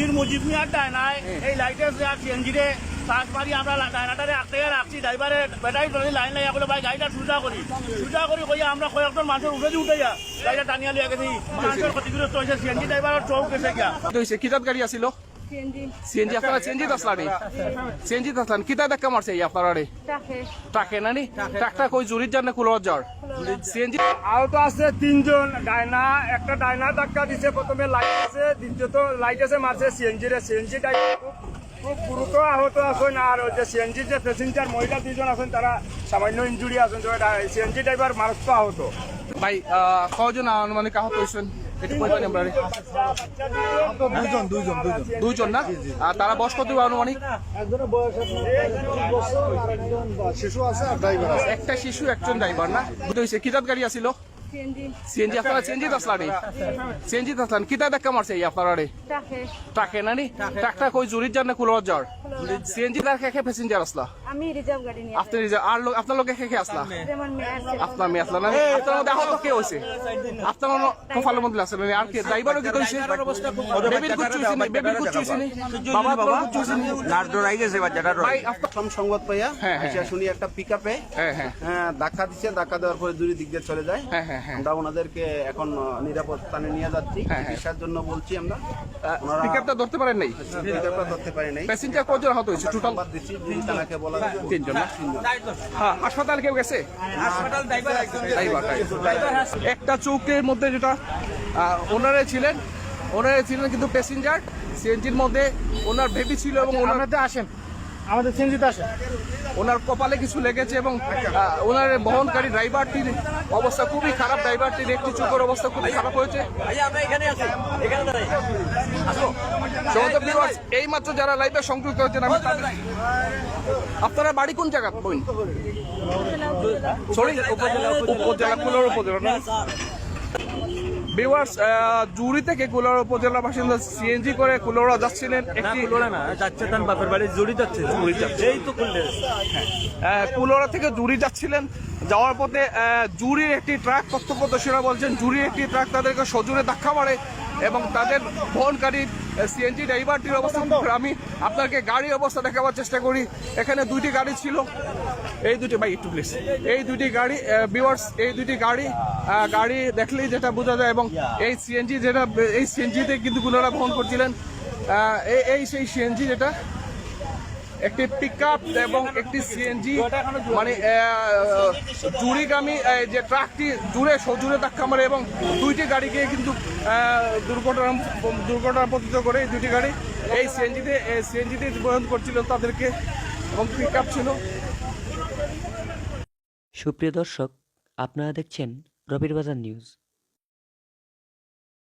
জুরির মুজিব মিয়ার ডায়নায় এই লাইটের সিএনজি রে চার্জ মারি আমরা ডায়নাটারে আটকে রাখছি ড্রাইভারে ব্যাটারি ধরে লাইন লাইয়া বলে ভাই গাড়িটা সুজা করি কইয়া আমরা কয়েকজন মানুষের উঠে উঠাইয়া গাড়িটা টানিয়া লিয়া গেছি মানুষের ক্ষতিগ্রস্ত হয়েছে সিএনজি ড্রাইভারের চৌক গেছে গিয়া কিতাব গাড়ি আছিল সিএনজি আপনারা সিএনজি আসলানি সিএনজি আসলান কিতা দেখা মারছে আপনারা রে ট্রাকে নানি ট্রাকটা কই জুরির জানে কুলর জ্বর সিএনজি আহত আছে তিনজন ডায়না একটা ডায়না ধাক্কা দিছে প্রথমে লাইট আছে দ্বিতীয়ত লাইট আছে মারছে সিএনজি খুব গুরুতর আহত আছেন আর যে সিএনজি যে প্যাসেঞ্জার মহিলা দুজন আছেন তারা সামান্য ইনজুরি আছেন সিএনজি ড্রাইভার মারাত্মক আহত ভাই কজন আনুমানিক আহত হয়েছেন একটু কইবেন আমরা দুইজন না আর তারা বয়স কত আনুমানিক শিশু আছে আর ড্রাইভার আছে একটা শিশু একজন ড্রাইভার না হইছে কিতাব গাড়ি আছিল সিএনজি আপনারা সিএনজি আসলানি সিএনজি আসলান কিতা দেখা মারছে আপনারা রে ট্রাকে নানি ট্রাকটা কই জুরির জানে কুলর জ্বর সিএনজি তার খেখে প্যাসেঞ্জার আসলা আমি রিজার্ভ গাড়ি নিয়ে আপনি আর আপনার লোকে খেখে আসলা যেমন মেয়ে আছে আপনার মেয়ে আসলা না আপনার মধ্যে আহত কে হয়েছে আপনার কপালের মধ্যে আসলে আর কি ড্রাইভারও কি কইছে বেবির কুচ চুইছে নি বেবির কুচ চুইছে নি বাবা কুচ চুইছে নি নার ডরাই গেছে বাচ্চাটা ভাই আপনার প্রথম সংবাদ পাইয়া হ্যাঁ, হ্যাঁ, আইসা শুনি একটা পিকআপে ধাক্কা দিচ্ছে ধাক্কা দেওয়ার পরে দুই দিক দিয়ে চলে যায় আমরা ওনাদেরকে এখন নিরাপদ স্থানে নিয়ে যাচ্ছি চিকিৎসার জন্য বলছি আমরা ওনারা পিকআপটা ধরতে পারেন নাই পিকআপটা ধরতে পারে নাই প্যাসেঞ্জার কজন আহত হয়েছে টোটাল সংবাদ দিচ্ছি যদি তাকে বলা যায় তিনজন না হ্যাঁ হাসপাতাল কেউ গেছে হাসপাতাল ড্রাইভার ড্রাইভার একটা চৌকের মধ্যে যেটা ওনারা ছিলেন কিন্তু প্যাসেঞ্জার সিএনজির মধ্যে ওনার বেবি ছিল এবং ওনার আসেন আমাদের সিএনজিতে আসেন ওনার কপালে কিছু লেগেছে এবং ওনার বহনকারী ড্রাইভারটির অবস্থা খুবই খারাপ ড্রাইভারটির একটি চোখের অবস্থা খুবই খারাপ হয়েছে এই মাত্র যারা লাইভে সংযুক্ত হচ্ছেন আমি আপনারা বাড়ি কোন জায়গা বইন সরি উপজেলা কুলার উপজেলা না ভিউয়ার্স জুরি থেকে কুলার উপজেলার বাসিন্দা সিএনজি করে কুলারা যাচ্ছিলেন একটি যাচ্ছে তার বাপের বাড়ি জুড়ি যাচ্ছে এই তো কুলারা থেকে জুরি যাচ্ছিলেন যাওয়ার পথে জুরির একটি ট্রাক প্রত্যক্ষদর্শীরা বলছেন জুরির একটি ট্রাক তাদেরকে সজোরে ধাক্কা মারে এবং তাদের বহনকারী সিএনজি ড্রাইভারটির অবস্থা আমি আপনাকে গাড়ির অবস্থা দেখাবার চেষ্টা করি এখানে দুইটি গাড়ি ছিল এই দুটি ভাই একটু প্লিজ এই দুটি গাড়ি ভিউয়ার্স এই দুটি গাড়ি দেখলেই যেটা বোঝা যায় এবং এই সিএনজিতে কিন্তু গুলোরা বহন করছিলেন এই সেই সিএনজি যেটা একটি পিকআপ এবং একটি সিএনজি মানে জুরিগামী যে ট্রাকটি সজোরে ধাক্কা মারে এবং দুইটি গাড়িকে কিন্তু দুর্ঘটনা পতিত করে এই দুটি গাড়ি এই সিএনজিতে বহন করছিল তাদেরকে এবং পিকআপ ছিল। সুপ্রিয় দর্শক, আপনারা দেখছেন রবির বাজার নিউজ।